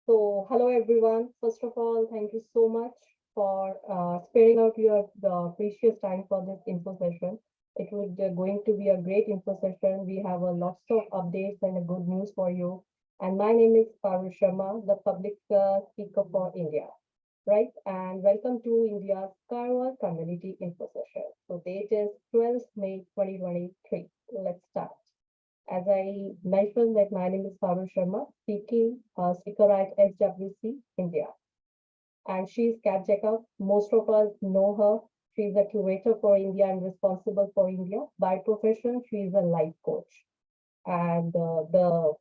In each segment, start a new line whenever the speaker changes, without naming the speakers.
Hello everyone. First of all, thank you so much for sparing out your precious time for this info session. It would going to be a great info session. We have a lots of updates and a good news for you. And my name is Parul Sharma, the public speaker for India, right? And welcome to India's Karwar Community Info Session. So date is 12th May 2023. Let's start. As I mentioned that my name is Parul Sharma, speaker at SWC India. And she's Kat Jacob. Most of us know her. She's a curator for India and responsible for India. By profession, she's a life coach. And the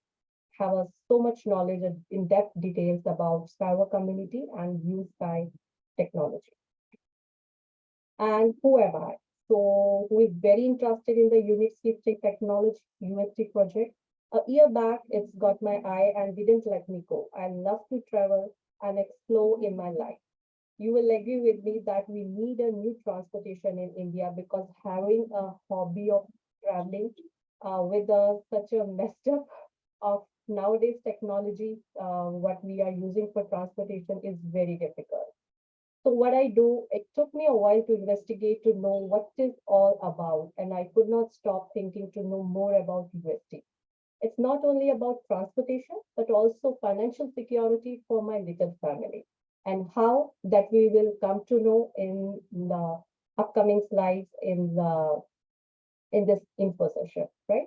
have so much knowledge and in-depth details about Skyward community and use Sky technology. And who am I? So, who is very interested in the Unitsky String Technology UST project. A year back, it's got my eye and didn't let me go. I love to travel and explore in my life. You will agree with me that we need a new transportation in India because having a hobby of traveling with such a messed up of nowadays technology, what we are using for transportation is very difficult. So what I do, it took me a while to investigate to know what it is all about, and I could not stop thinking to know more about UST. It's not only about transportation, but also financial security for my little family, and how that we will come to know in the upcoming slides in this info session, right?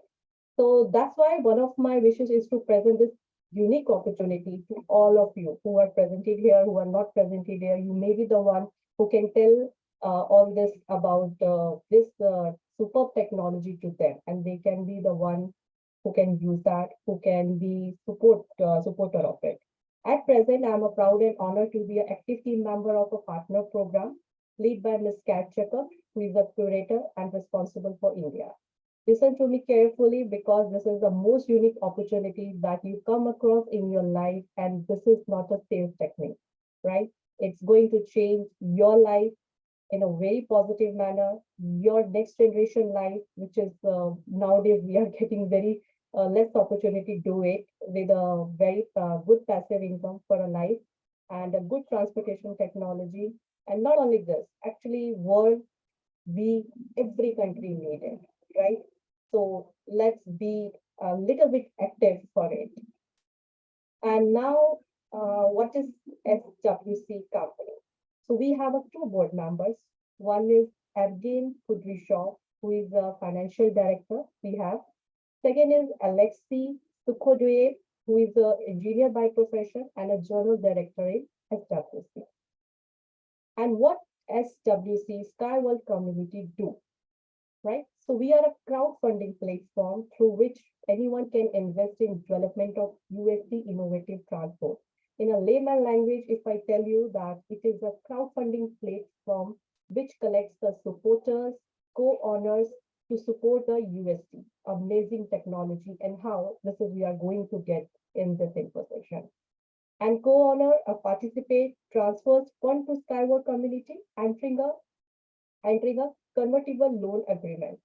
So that's why one of my wishes is to present this unique opportunity to all of you who are presented here, who are not presented here. You may be the one who can tell all this about this superb technology to them, and they can be the one who can use that, who can be supporter of it. At present, I'm a proud and honored to be an active team member of a partner program led by Ms. Kat Checker, who is a curator and responsible for India. Listen to me carefully because this is the most unique opportunity that you come across in your life, and this is not a sales technique, right? It's going to change your life in a very positive manner, your next generation life, which is nowadays we are getting very less opportunity to do it with a very good passive income for a life and a good transportation technology. And not only this, actually, world we every country need it, right? So let's be a little bit active for it. And now, what is SWC company? So we have two board members. One is Evgen Kudryshov, who is a financial director. We have second is Alexei Sukhodoyev, who is an engineer by profession and a journal director in SWC. And what SWC Sky World Community do? Right? So we are a crowdfunding platform through which anyone can invest in development of USD innovative transport. In a layman language, if I tell you that it is a crowdfunding platform which collects the supporters, co-owners to support the USD, amazing technology, and how this is we are going to get in this info session. And co-owner participate transfers fund to Skyward community, entering a convertible loan agreement.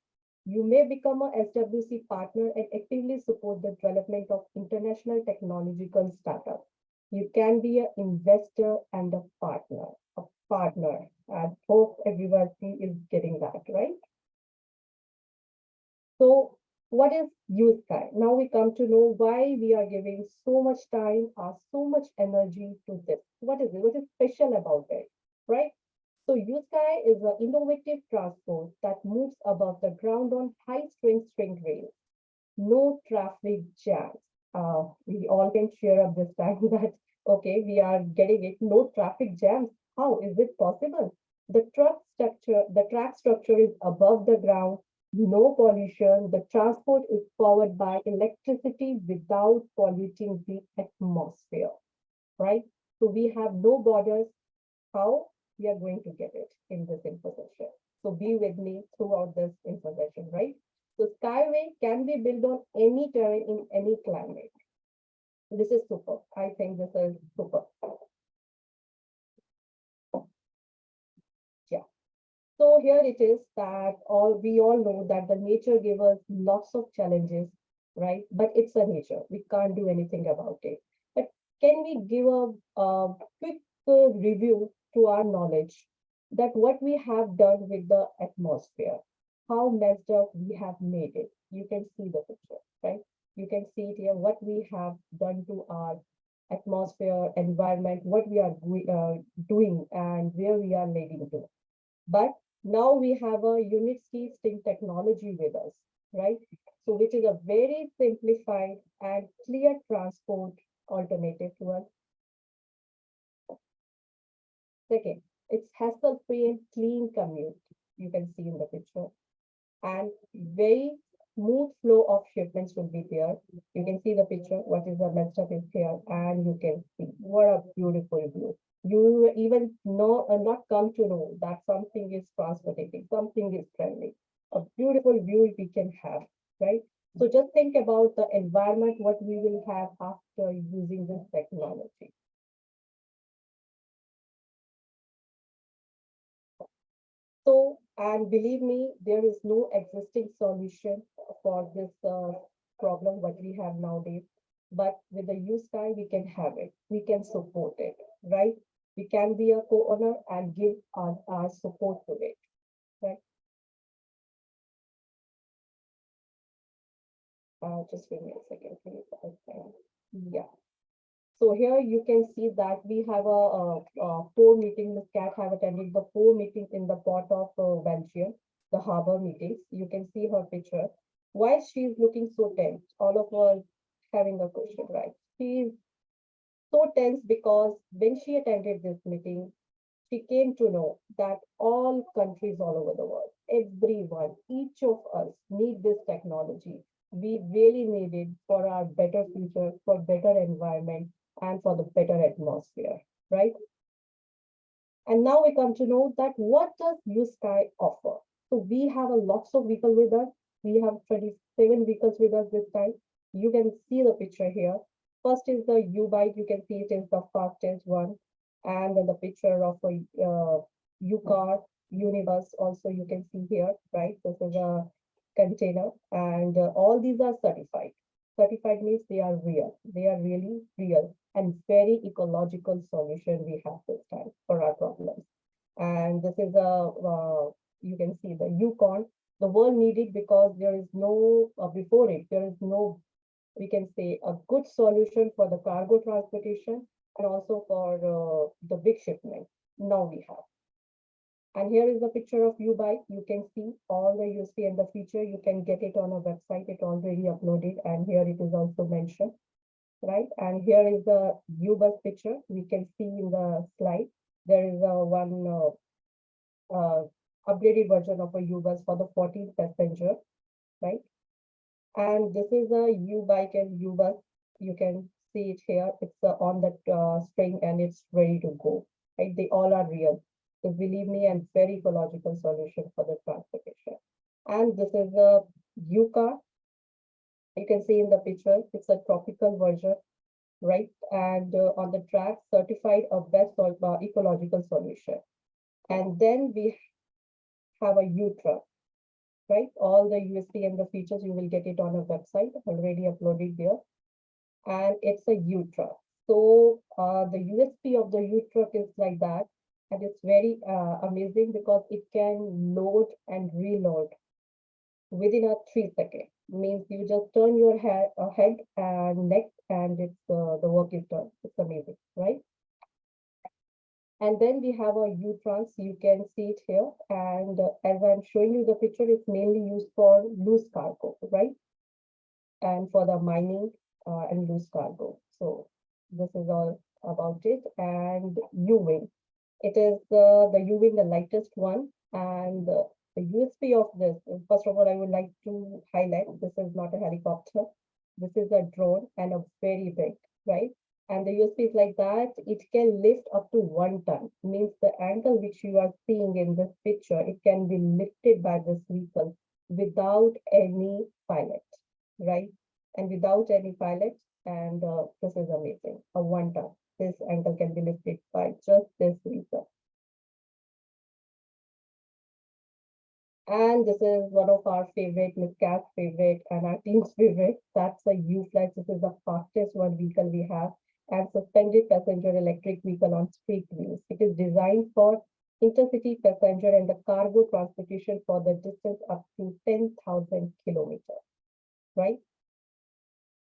You may become a SWC partner and actively support the development of international technological startup. You can be an investor and a partner, a partner. I hope everybody is getting that, right? So what is USky? Now we come to know why we are giving so much time, so much energy to this. What is it? What is special about it, right? So USky is an innovative transport that moves above the ground on high-strength string rails. No traffic jams. We all can cheer up this time that, okay, we are getting it. No traffic jams. How is it possible? The track structure is above the ground, no pollution. The transport is powered by electricity without polluting the atmosphere, right? So we have no borders. How? We are going to get it in this info session. So be with me throughout this info session, right? So Skyway can be built on any terrain in any climate. This is super. I think this is super. Yeah. So here it is that we all know that the nature gives us lots of challenges, right? But it's a nature. We can't do anything about it. But can we give a quick review to our knowledge that what we have done with the atmosphere, how messed up we have made it? You can see the picture, right? You can see it here, what we have done to our atmosphere, environment, what we are doing, and where we are leading to. But now we have a Unitsky String Technology with us, right? So which is a very simplified and clear transport alternative to us. Second, it's hassle-free and clean commute. You can see in the picture. And very smooth flow of shipments will be there. You can see the picture, what is the messed up is here, and you can see what a beautiful view. You even know not come to know that something is transporting, something is trending. A beautiful view we can have, right? So just think about the environment, what we will have after using this technology. So, and believe me, there is no existing solution for this problem what we have nowadays. But with the use time, we can have it. We can support it, right? We can be a co-owner and give our support to it, right? Just give me a second, please. Okay. Yeah. So here you can see that we have a four meetings. Ms. Cat have attended the four meetings in the port of Belgium, the harbor meetings. You can see her picture. Why she is looking so tense? All of us having a question, right? She is so tense because when she attended this meeting, she came to know that all countries all over the world, everyone, each of us need this technology. We really need it for our better future, for better environment, and for the better atmosphere, right? And now we come to know that what does USky offer? So we have a lots of vehicles with us. We have 27 vehicles with us this time. You can see the picture here. First is the U-Bike. You can see it is the fastest one. And then the picture of a U-Car, Unibus also you can see here, right? This is a container. And all these are certified. Certified means they are real. They are really real and very ecological solution we have this time for our problems. And this is you can see the Yukon. The world needed because there is no, before it, there is no, we can say, a good solution for the cargo transportation and also for the big shipment. Now we have. And here is the picture of U-Bike. You can see all the USP and the feature. You can get it on a website. It already uploaded, and here it is also mentioned, right? And here is the U-Bus picture. We can see in the slide. There is a one upgraded version of a U-Bus for the 14th passenger, right? And this is a U-Bike and U-Bus. You can see it here. It's on the string and it's ready to go, right? They all are real. So believe me, and very ecological solution for the transportation. And this is a U-Car. You can see in the picture, it's a tropical version, right? And on the track, certified a best ecological solution. And then we have a U-Truck, right? All the USP and the features, you will get it on a website, already uploaded there. And it's a U-Truck. So the USP of the U-Truck is like that. And it's very amazing because it can load and reload within a 3 second. Means you just turn your head and neck and it's the work is done. It's amazing, right? And then we have a U-Trans. You can see it here. And as I'm showing you the picture, it's mainly used for loose cargo, right? And for the mining and loose cargo. So this is all about it. And U-Wing. It is the U-Wing, the lightest one. And the USP of this, first of all, I would like to highlight, this is not a helicopter. This is a drone and a very big, right? And the USP is like that, it can lift up to 1 ton. Means the angle which you are seeing in this picture, it can be lifted by this vehicle without any pilot, right? And without any pilot, and this is amazing, a 1 ton. This angle can be lifted by just this vehicle. And this is one of our favorite, Ms. Cat's favorite, and our team's favorite. That's a U-Flex. This is the fastest one vehicle we have. and suspended passenger electric vehicle on street wheels. It is designed for intercity passenger and the cargo transportation for the distance up to 10,000 kilometers, right?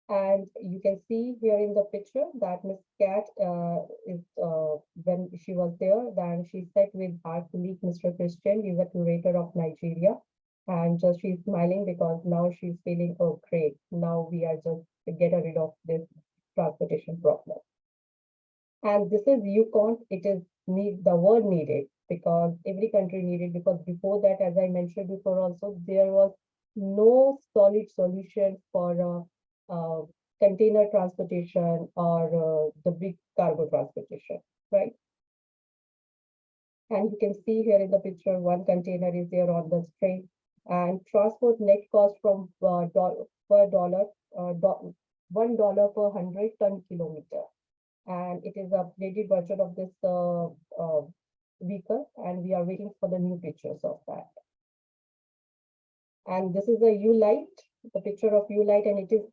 And you can see here in the picture that Miss Cat is when she was there, then she sat with our colleague Mr. Christian. He's a curator of Nigeria, and just she's smiling because now she's feeling, oh great, now we are just to get rid of this transportation problem. And this is Yukon. It is need the word needed because every country needed, because before that, as I mentioned before, also there was no solid solution for container transportation or the big cargo transportation, right? And you can see here in the picture, one container is there on the street, and transport net cost from per dollar, $1 per 100-ton kilometer, and it is a upgraded version of this vehicle, and we are waiting for the new pictures of that. And this is a U-light, the picture of U-light, and it is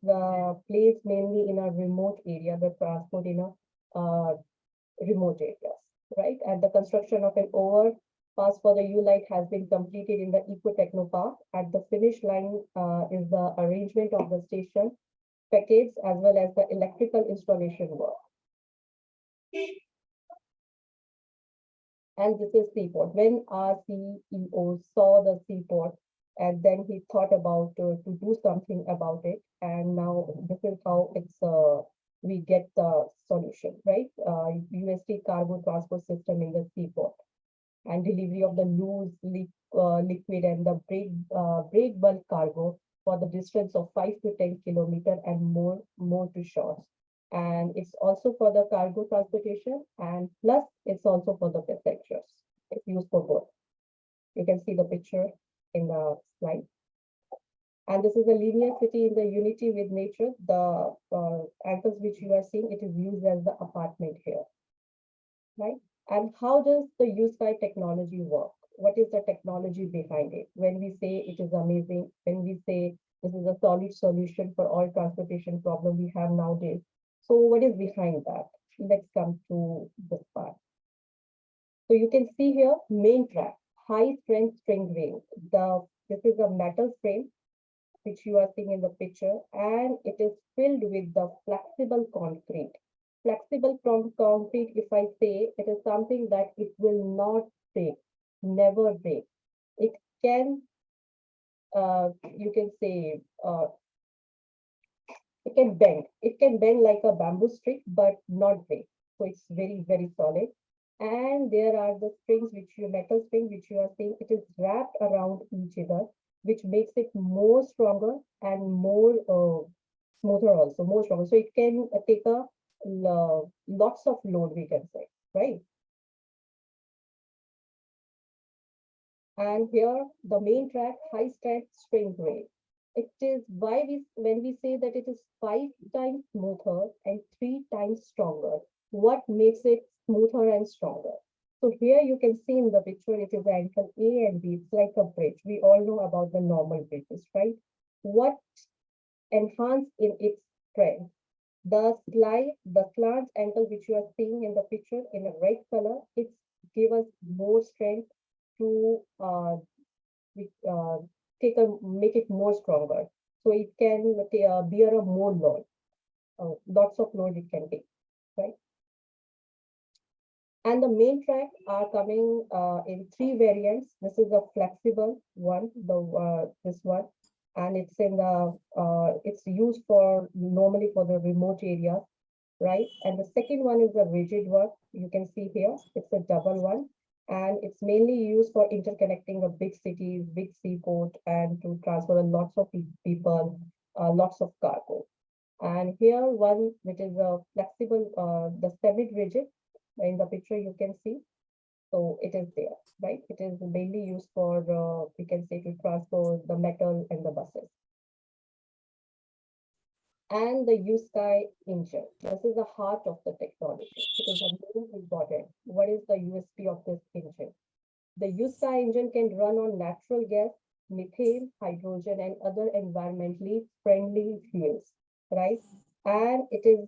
placed mainly in a remote area, the transport in a remote areas, right? And the construction of an overpass for the U-light has been completed in the Eco Techno Park. At the finish line is the arrangement of the station packets as well as the electrical installation work. And this is seaport. When our CEO saw the seaport, and then he thought about to do something about it, and now this is how it's we get the solution, right? UST cargo transport system in the seaport, and delivery of the loose liquid and the break bulk cargo for the distance of 5 to 10 kilometer and more to shores. And it's also for the cargo transportation, and plus it's also for the passengers. It's used for both. You can see the picture in the slide. And this is a linear city in the unity with nature. The angles which you are seeing, it is used as the apartment here, right? And how does the Unitsky technology work? What is the technology behind it? When we say it is amazing, when we say this is a solid solution for all transportation problem we have nowadays. So what is behind that? Let's come to this part. So you can see here, main track, high strength string ring. This is a metal frame which you are seeing in the picture, and it is filled with the flexible concrete. Flexible concrete, if I say, it is something that it will not break, never break. It can, you can say, it can bend. It can bend like a bamboo stick, but not break. So it's very, very solid. And there are the strings, metal string, which you are seeing, it is wrapped around each other, which makes it more stronger and more smoother also, more stronger. So it can take a lots of load, we can say, right? And here the main track, high strength string grade. It is why when we say that it is 5 times smoother and 3 times stronger, what makes it smoother and stronger? So here you can see in the picture, it is ankle A and B. It's like a bridge. We all know about the normal bridges, right? What enhanced in its strength? The slant ankle which you are seeing in the picture in a red color, it give us more strength to make it more stronger. So it can bear a more load, lots of load it can take, right? And the main track are coming in 3 variants. This is a flexible one, this one, and it's in the it's used for normally for the remote areas, right? And the second one is a rigid one. You can see here, it's a double one, and it's mainly used for interconnecting a big cities, big seaport, and to transfer lots of people, lots of cargo. And here one which is a flexible, the semi-rigid, in the picture you can see. So it is there, right? It is mainly used for, we can say, to transport the metal and the buses. And the USky engine. This is the heart of the technology. It is very important. What is the USP of this engine? The USky engine can run on natural gas, methane, hydrogen, and other environmentally friendly fuels, right? and it is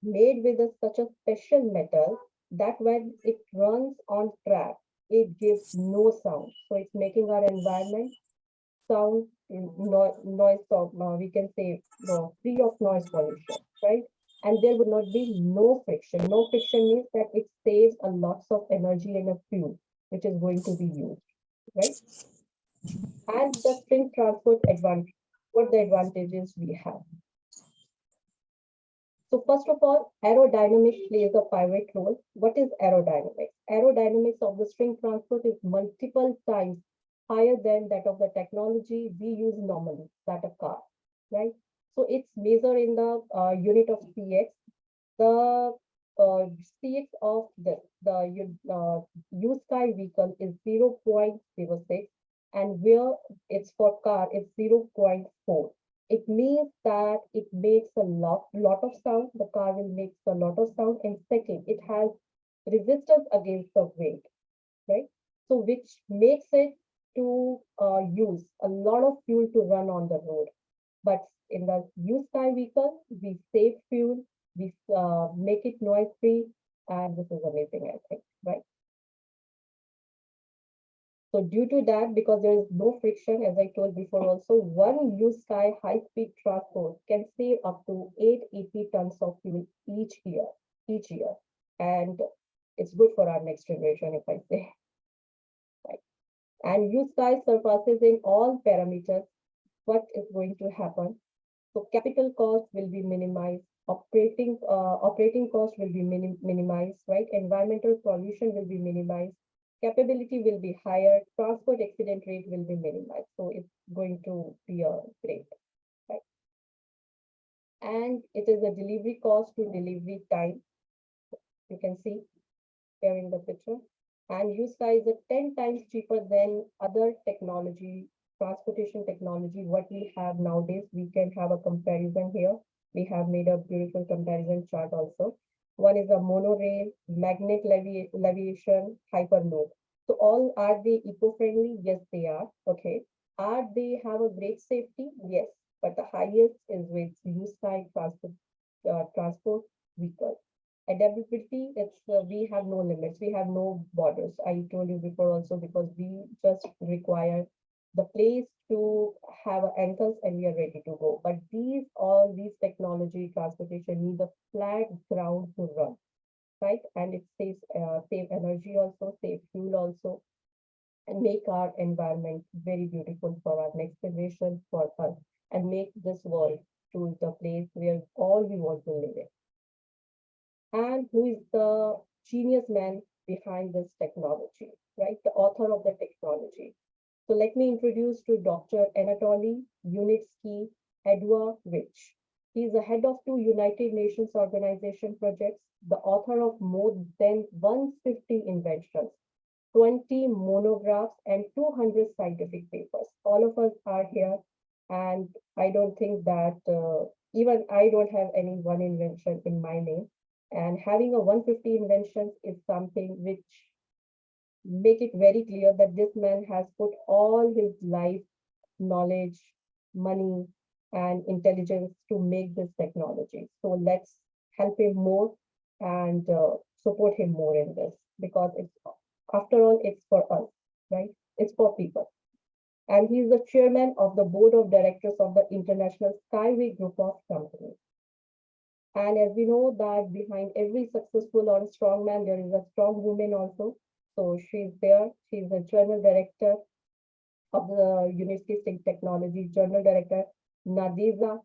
made with such a special metal that when it runs on track, it gives no sound. So it's making our environment sound noise of we can say free of noise pollution, right? And there would not be no friction. No friction means that it saves a lots of energy and a fuel which is going to be used, right? And the string transport advantage, what the advantages we have. So first of all, aerodynamics plays a pivot role. What is aerodynamics? Aerodynamics of the string transport is multiple times higher than that of the technology we use normally, that a car, right? So it's measured in the unit of CX. The CX of the used car vehicle is 0.06, and where it's for car, it's 0.4. It means that it makes a lot of sound. The car will make a lot of sound. And second, it has resistance against the weight, right? So which makes it to use a lot of fuel to run on the road. But in the used car vehicle, we save fuel, we make it noise free, and this is amazing, I think, right? So due to that, because there is no friction, as I told before also, one used car high-speed transport can save up to 880 tons of fuel each year. And it's good for our next generation, if I say, right? And used car surpasses in all parameters what is going to happen. So capital cost will be minimized, operating cost will be minimized, right? Environmental pollution will be minimized, capability will be higher, transport accident rate will be minimized. So it's going to be a great, right? And it is a delivery cost to delivery time. You can see here in the picture. And used car is a 10 times cheaper than other technology, transportation technology, what we have nowadays. We can have a comparison here. We have made a beautiful comparison chart also. One is a monorail, magnet leviation, hyperloop. So all are they eco-friendly? Yes, they are. Okay. Are they have a great safety? Yes. But the highest is with used car transport vehicle. Adaptability, it's we have no limits, we have no borders. I told you before also, because we just require the place to have ankles and we are ready to go. But all these technology transportation need a flat ground to run, right? And it saves save energy also, save fuel also, and make our environment very beautiful for our next generation, for us, and make this world to the place where all we want to live in. And who is the genius man behind this technology, right? The author of the technology. So let me introduce to Dr. Anatoly Unitsky Edwardovich. He is the head of two United Nations organization projects, the author of more than 150 inventions, 20 monographs, and 200 scientific papers. All of us are here, and I don't think that even I don't have any one invention in my name. And having a 150 inventions is something which make it very clear that this man has put all his life, knowledge, money, and intelligence to make this technology. So let's help him more and support him more in this, because it's, after all, it's for us, right? It's for people. And he is the chairman of the board of directors of the International Skyway Group of Companies. And as we know that behind every successful or strong man, there is a strong woman also. So she's there. She's the general director of the Unitsky String Technologies, general director Nadeza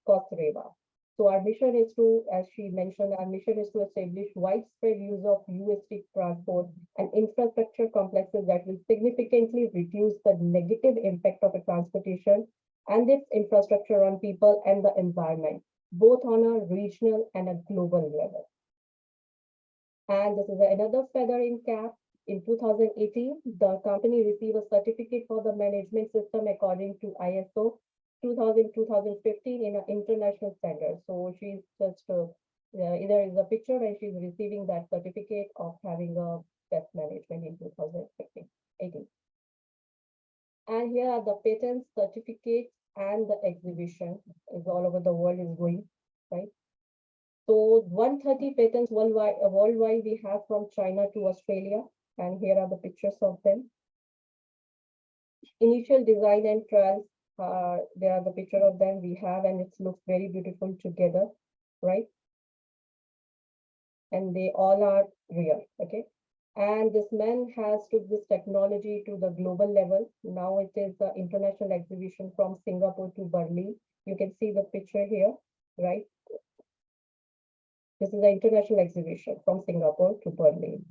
Kosreva. So our mission is to, as she mentioned, our mission is to establish widespread use of UST transport and infrastructure complexes that will significantly reduce the negative impact of a transportation and its infrastructure on people and the environment, both on a regional and a global level. And this is another feather in cap. In 2018, the company received a certificate for the management system according to ISO 2000-2015 in an international standard. So she's just either is a picture when she's receiving that certificate of having a best management in 2018. And here are the patents, certificates, and the exhibition is all over the world is going. right? So 130 patents worldwide we have from China to Australia, and here are the pictures of them. Initial design and trials, there are the picture of them we have, and it looks very beautiful together, right? And they all are real, okay? And this man has took this technology to the global level. Now it is the international exhibition from Singapore to Berlin. You can see the picture here, right? This is the international exhibition from Singapore to Berlin.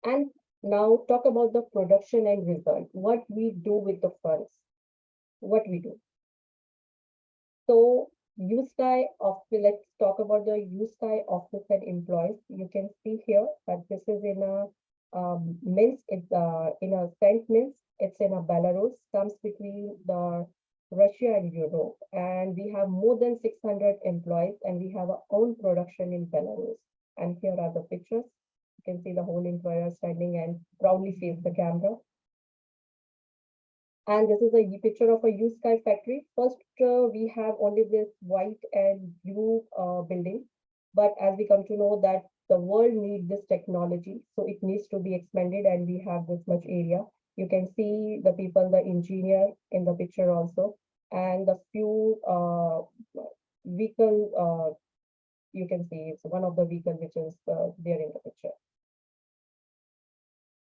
And now talk about the production and result. What we do with the funds, what we do. So let's talk about the USky office and employees. You can see here that this is in a Minsk, it's in a Saint Minsk, it's in a Belarus, comes between the Russia and Europe. And we have more than 600 employees, and we have our own production in Belarus. And here are the pictures. You can see the whole employer standing and proudly face the camera. And this is a picture of a USky factory. First, we have only this white and blue building. But as we come to know that the world needs this technology, so it needs to be expanded, and we have this much area. You can see the people, the engineer in the picture also, and the few vehicle, you can see it's one of the vehicle which is there in the picture.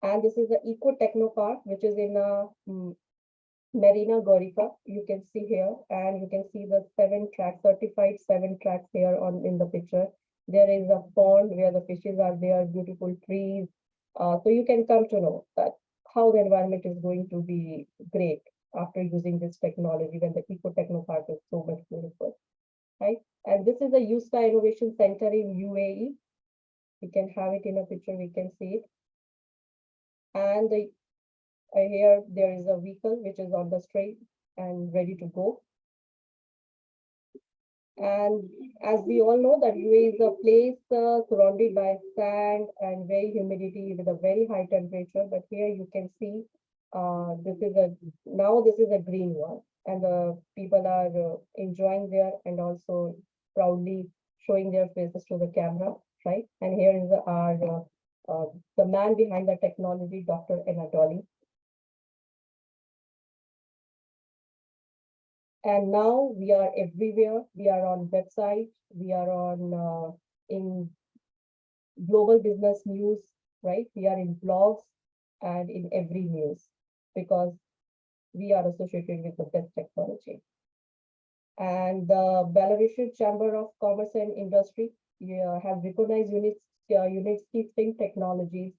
And this is the Eco Techno Park, which is in a Marina Gorica, you can see here, and you can see the 7 tracks, certified 7 tracks here on in the picture. There is a pond where the fishes are there, beautiful trees. So you can come to know that how the environment is going to be great after using this technology when the Eco Techno Park is so much beautiful, right? And this is the USky Innovation Center in UAE. We can have it in a picture, we can see it. And here there is a vehicle which is on the street and ready to go. And as we all know that UAE is a place surrounded by sand and very humidity with a very high temperature. But here you can see this is a green one, and the people are enjoying there and also proudly showing their faces to the camera, right? And here is the man behind the technology, Dr. Anatoly. And now we are everywhere. We are on website. We are on in global business news, right? We are in blogs and in every news because we are associated with the best technology. And the Belarusian Chamber of Commerce and Industry have recognized Unitsky String Technologies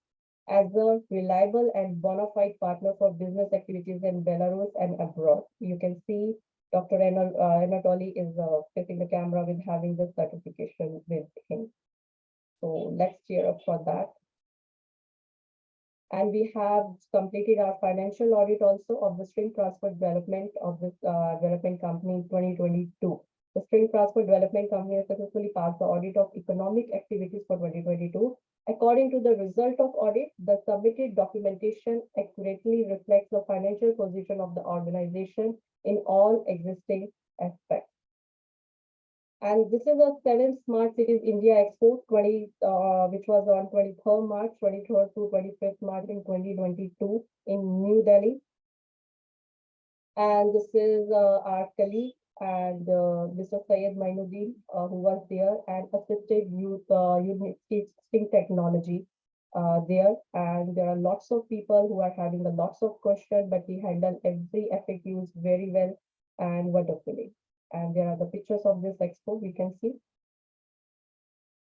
as a reliable and bona fide partner for business activities in Belarus and abroad. You can see Dr. Anatoly is facing the camera with having the certification with him. So let's cheer up for that. And we have completed our financial audit also of the string transfer development of this development company in 2022. The string transfer development company has successfully passed the audit of economic activities for 2022. According to the result of audit, the submitted documentation accurately reflects the financial position of the organization in all existing aspects. And this is a 7th Smart Cities India Expo which was on 23rd March, 23rd to 25th March in 2022 in New Delhi. And this is our colleague and Mr. Syed Mainuddin, who was there and assisted Unitsky String Technology there. And there are lots of people who are having lots of questions, but we handle every FAQs very well and wonderfully. And there are the pictures of this expo we can see.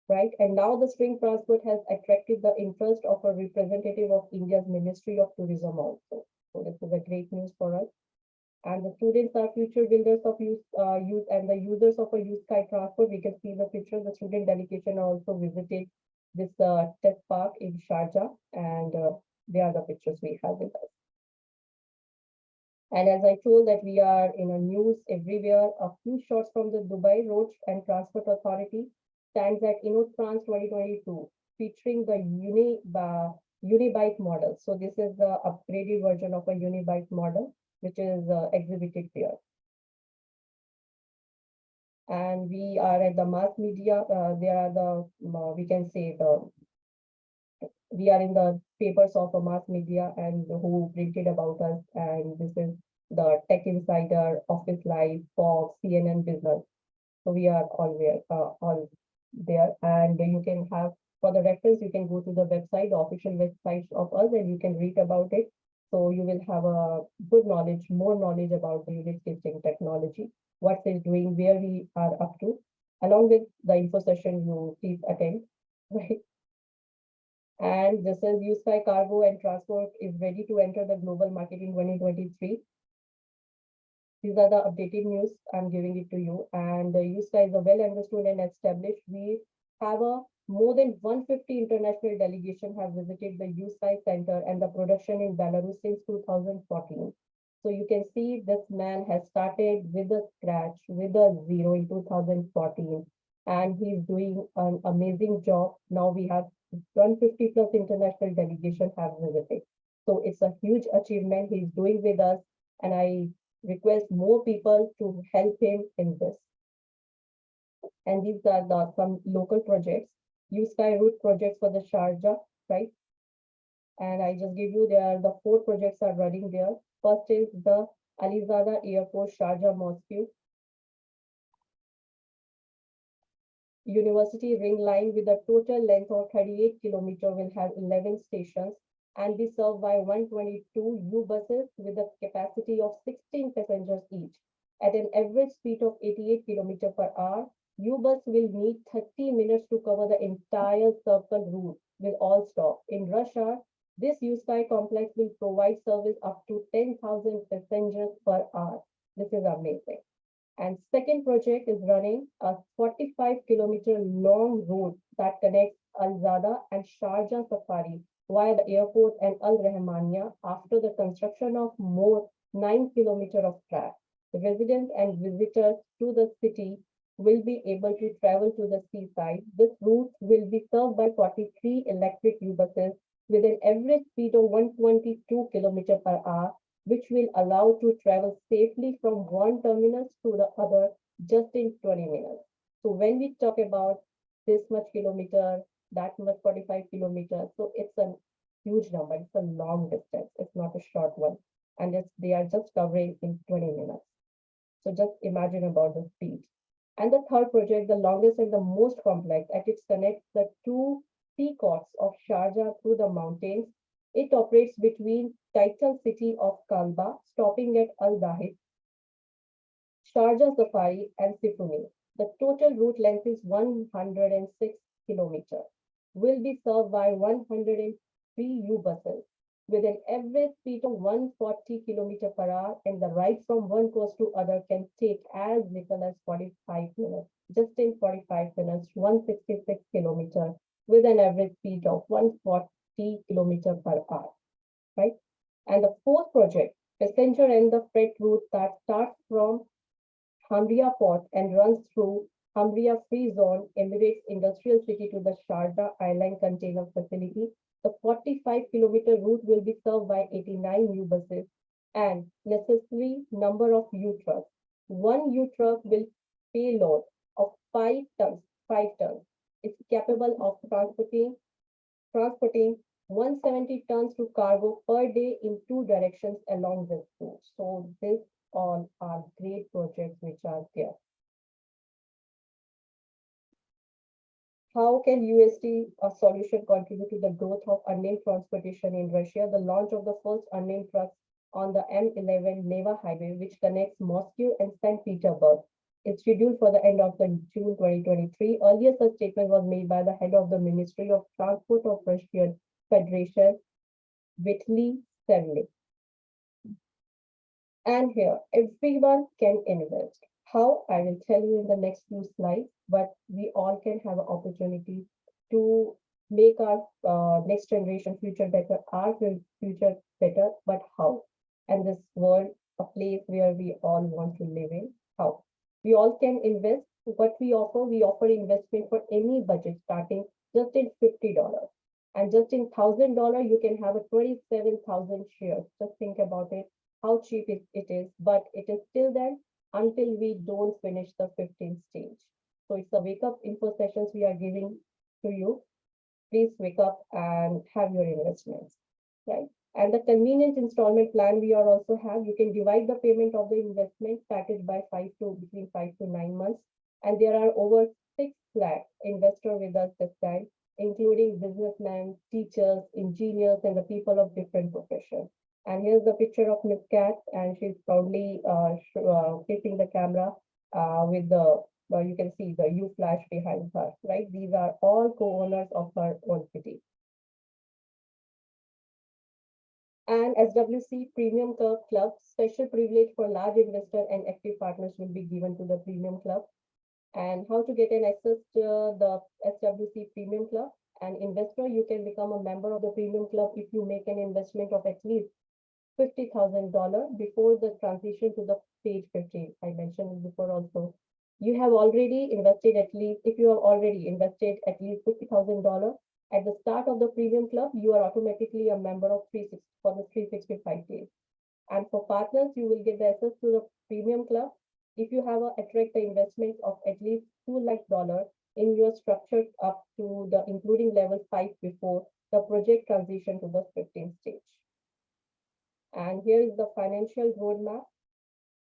Right, and now the string transport has attracted the interest of a representative of India's Ministry of Tourism also. So this is a great news for us. And the students are future builders of use and the users of a USky transport. We can see the picture. The student delegation also visited this test park in Sharjah, and they are the pictures we have with us. And as I told that we are in a news everywhere, a few shots from the Dubai Road and Transport Authority stands at InnoTrans 2022, featuring the Unibike model. So this is the upgraded version of a Unibike model, which is exhibited here. and we are at the mass media. There are the we can say we are in the papers of a mass media and who printed about us. And this is the Tech Insider, Office Life, Fox, CNN Business. So we are all there, and you can have for the reference. You can go to the website, the official website of us, and you can read about it. So you will have a good knowledge, more knowledge about the Unitsky String Technology, what it's doing, where we are up to, along with the info session. You please attend, right? And this is used by cargo and transport is ready to enter the global market in 2023. These are the updated news. I'm giving it to you. And the USCA is a well understood and established. We have a more than 150 international delegation have visited the USCA Center and the production in Belarus since 2014. So you can see this man has started with a scratch, with a zero in 2014, and he's doing an amazing job. Now we have 150 plus international delegation have visited. So it's a huge achievement he's doing with us, and I request more people to help him in this. And these are some local projects. Use Sky Route projects for the Sharjah, right? And I just give you there the 4 projects are running there. First is the Alizada Airport Sharjah Mosque University Ring Line with a total length of 38 kilometers will have 11 stations and be served by 122 U buses with a capacity of 16 passengers each. At an average speed of 88 kilometers per hour, U bus will need 30 minutes to cover the entire circle route with all stops. In rush hour, this U-Sky complex will provide service up to 10,000 passengers per hour. This is amazing. And second project is running a 45-kilometer long road that connects Al Zada and Sharjah Safari via the airport and Al Rahmania after the construction of more 9 kilometers of track. The residents and visitors to the city will be able to travel to the seaside. This route will be served by 43 electric U-buses with an average speed of 122 kilometers per hour, which will allow to travel safely from one terminus to the other just in 20 minutes. So when we talk about this much kilometer, that much 45 kilometers, so it's a huge number. It's a long distance. It's not a short one. And they are just covering in 20 minutes. So just imagine about the speed. And the third project, the longest and the most complex, as it connects the two peacocks of Sharjah through the mountains. It operates between title city of Kalba, stopping at Al Dahid, Sharjah Safari, and Sifuni. The total route length is 106 kilometers. Will be served by 103 U buses with an average speed of 140 kilometers per hour, and the ride from one coast to other can take as little as 45 minutes. Just in 45 minutes, 166 kilometers with an average speed of 140 kilometers per hour, right? And the fourth project, passenger and the freight route that starts from Hamria Port and runs through Hamria Free Zone, Emirates Industrial City to the Sharjah Island Container Facility. The 45-kilometer route will be served by 89 U buses and necessary number of U trucks. One U truck will payload of 5 tons, 5 tons. It's capable of transporting 170 tons to cargo per day in 2 directions along this route. So this all are great projects which are there. How can USD solution contribute to the growth of unnamed transportation in Russia? The launch of the first unnamed trucks on the M11 Neva Highway, which connects Moscow and St. Petersburg, is scheduled for the end of the June 2023. Earlier, such statement was made by the head of the Ministry of Transport of Russian Federation, Vitaly Serlik. And here, everyone can invest. How? I will tell you in the next few slides, but we all can have an opportunity to make our next generation future better, our future better, but how? And this world, a place where we all want to live in, how? We all can invest. What we offer investment for any budget starting just in $50. And just in $1,000, you can have a 27,000 shares. Just think about it, how cheap it is, but it is still there. until we don't finish the 15th stage. So it's a wake up info sessions we are giving to you. Please wake up and have your investments, right? And the convenient installment plan we are also have, you can divide the payment of the investment package by between 5 to 9 months. And there are over 6 lakh investor with us this time, including businessmen, teachers, engineers, and the people of different professions. And here's the picture of Miss Cat, and she's proudly facing the camera with the you can see the U flash behind her, right? These are all co-owners of her own city. And SWC Premium Club, special privilege for large investor and active partners will be given to the Premium Club. And how to get an access to the SWC Premium Club? An investor, you can become a member of the Premium Club if you make an investment of at least $50,000 before the transition to the page 15. I mentioned it before also. You have already invested at least, if you have already invested at least $50,000 at the start of the premium club, you are automatically a member of 360 for the 365 days. And for partners, you will get the access to the premium club if you have a attract the investment of at least $2 lakh in your structure up to the including level 5 before the project transition to the 15th stage. And here is the financial roadmap.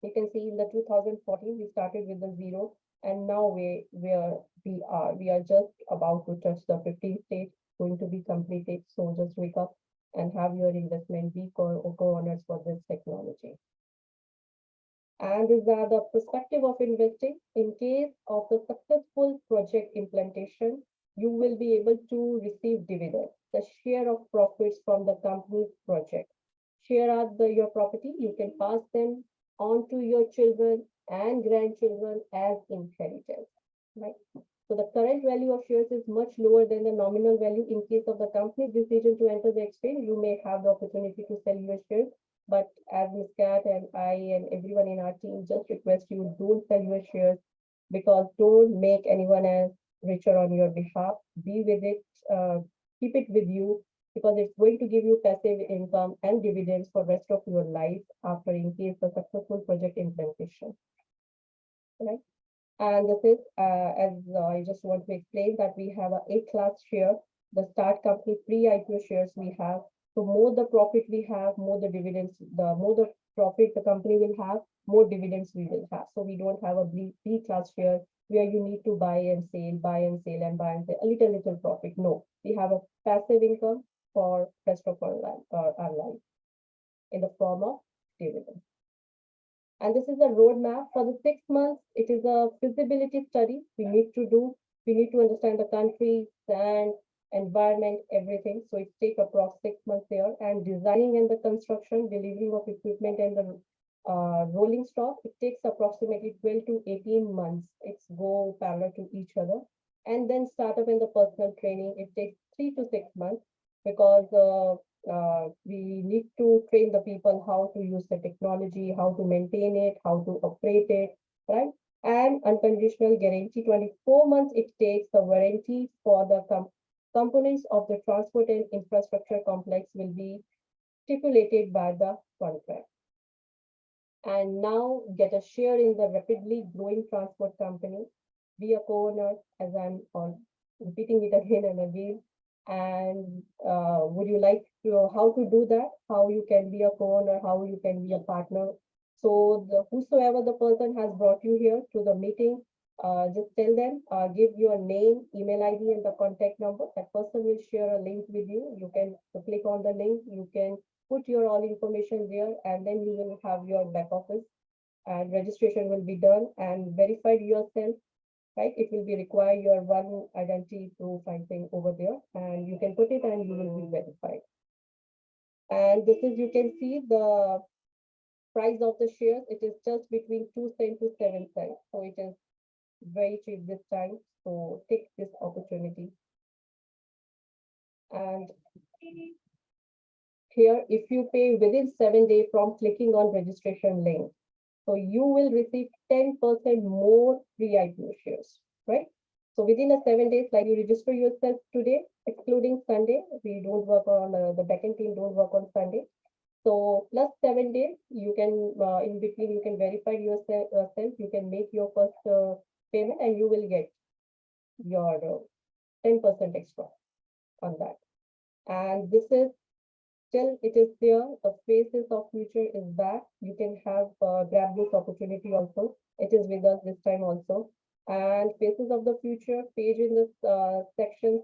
You can see in the 2014, we started with the zero, and now where we are just about to touch the 15th stage, going to be completed. So just wake up and have your investment be co-owners for this technology. And these are the perspective of investing. In case of the successful project implementation, you will be able to receive dividends, the share of profits from the company's project. Share out your property, you can pass them on to your children and grandchildren as inheritance, right? So the current value of shares is much lower than the nominal value. In case of the company's decision to enter the exchange, you may have the opportunity to sell your shares. But as Ms. Kat and I and everyone in our team just request you, don't sell your shares, because don't make anyone else richer on your behalf. Be with it, keep it with you, because it's going to give you passive income and dividends for rest of your life after in case the successful project implementation. Right? And this is, as I just want to explain that we have a A-class share, the start company pre-IPO shares we have. So more the profit we have, more the dividends, the more the profit the company will have, more dividends we will have. So we don't have a B-class share where you need to buy and sell, buy and sell, and buy and sell, a little profit. No, we have a passive income for rest of our life in the form of dividends. And this is a roadmap for the 6 months. It is a feasibility study we need to do. We need to understand the country, land, environment, everything. So it takes approx 6 months there. And designing and the construction, delivery of equipment and the rolling stock, it takes approximately 12 to 18 months. It's go parallel to each other. And then startup and the personal training, it takes 3 to 6 months, because we need to train the people how to use the technology, how to maintain it, how to operate it, right? And unconditional guarantee, 24 months it takes the warranty for the components of the transport and infrastructure complex will be stipulated by the contract. And now get a share in the rapidly growing transport company. Be a co-owner, as I'm repeating it again and again. And would you like to how to do that? How you can be a co-owner? How you can be a partner? So whosoever the person has brought you here to the meeting, just tell them, give your name, email ID, and the contact number. That person will share a link with you. You can click on the link. You can put your all information there, and then you will have your back office, and registration will be done and verified yourself. Right, it will be require your one identity proof, I think, over there, and you can put it and you will be verified. And this is, you can see the price of the shares. It is just between 2 cents to 7 cents. So it is very cheap this time. So take this opportunity. And here, if you pay within 7 days from clicking on registration link, so you will receive 10% more free IPO shares, right? So within a 7 days, like you register yourself today, excluding Sunday, we don't work on the backend team don't work on Sunday. So plus 7 days, you can in between you can verify yourself. You can make your first payment, and you will get your 10% extra on that. And this is still it is there. The faces of future is back. You can have grab this opportunity also. It is with us this time also. And faces of the future page in this section,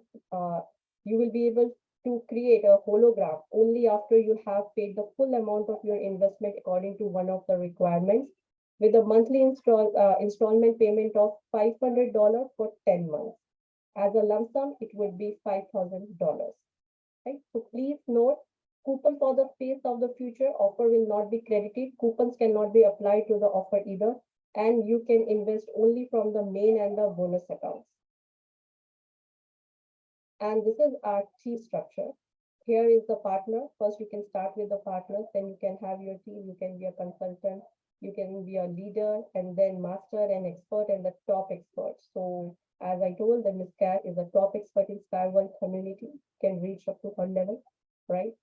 you will be able to create a hologram only after you have paid the full amount of your investment according to one of the requirements, with a monthly installment payment of $500 for 10 months. As a lump sum, it would be $5,000. Right? So please note, coupon for the face of the future offer will not be credited. Coupons cannot be applied to the offer either, and you can invest only from the main and the bonus accounts. And this is our team structure. Here is the partner. First, you can start with the partners, then you can have your team. You can be a consultant, you can be a leader, and then master and expert and the top expert. So as I told, the Miss Cat is a top expert in Skyward community, can reach up to her level, right?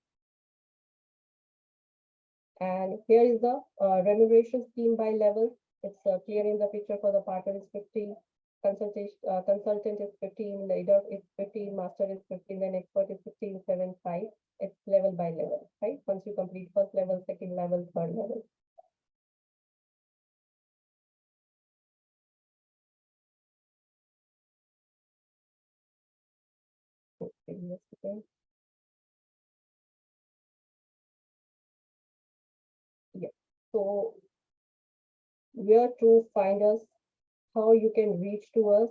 And here is the remuneration scheme by level. It's clear in the picture. For the partner is 50, consultant is 15, leader is 15, master is 15, then expert is 15, 7, 5. It's level by level, right? Once you complete first level, second level, third level. Yeah. So where to find us, how you can reach to us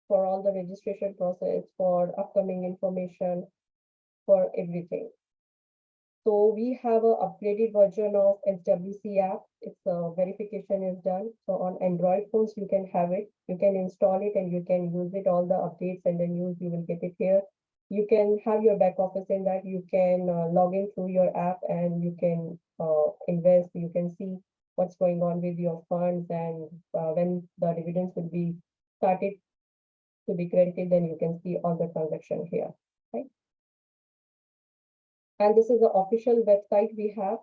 for all the registration process, for upcoming information, for everything. So we have a upgraded version of SWC app. Its verification is done. So on Android phones, you can have it. You can install it and you can use it. All the updates and the news, you will get it here. You can have your back office in that. You can log in through your app and you can invest. You can see what's going on with your funds, and when the dividends will be started to be credited, then you can see all the transaction here, right? And this is the official website we have.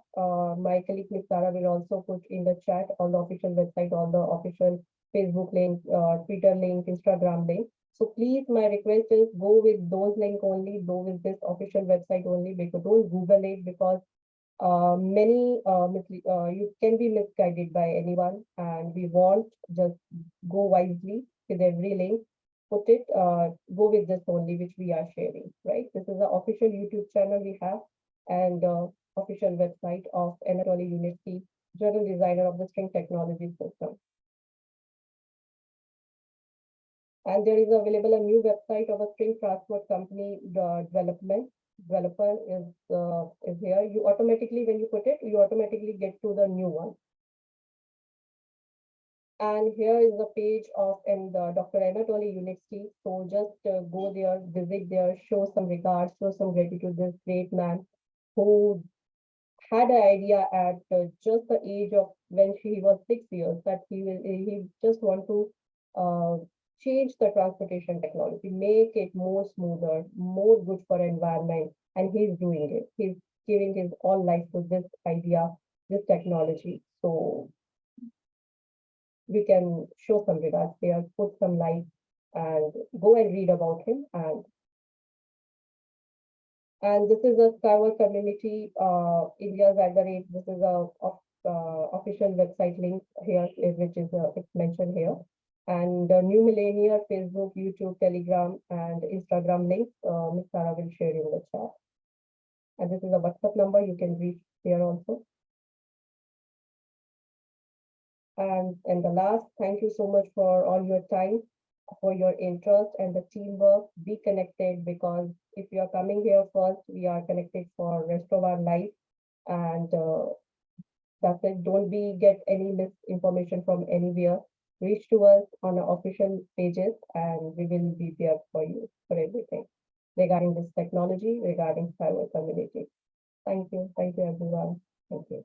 My colleague Ms. Sara will also put in the chat on the official website, on the official Facebook link, Twitter link, Instagram link. So please, my request is go with those link only, go with this official website only, because don't Google it, because you can be misguided by anyone, and we want just go wisely with every link. Put it, go with this only, which we are sharing, right? This is the official YouTube channel we have, and official website of Anatoly Unitsky, general designer of the string technology system. And there is available a new website of a string transport company. The developer is here. You automatically, when you put it, you automatically get to the new one. And here is the page of Dr. Anatoly Unitsky. So just go there, visit there, show some regards, show some gratitude to this great man who had an idea at just the age of when he was 6 years, that he just want to change the transportation technology, make it more smoother, more good for environment, and he's doing it. He's giving his all life to this idea, this technology. So we can show some regards there, put some light, and go and read about him. And this is a Skyward community, India's at the rate. This is a official website link here, which is it's mentioned here. And the New Millennia, Facebook, YouTube, Telegram, and Instagram links, Ms. Sarah will share in the chat. And this is a WhatsApp number you can reach here also. And the last, thank you so much for all your time, for your interest and the teamwork. Be connected, because if you are coming here first, we are connected for rest of our life. And that's it. Don't get any misinformation from anywhere. Reach to us on our official pages, and we will be there for you for everything regarding this technology, regarding cyber community. Thank you. Thank you, everyone. Thank you.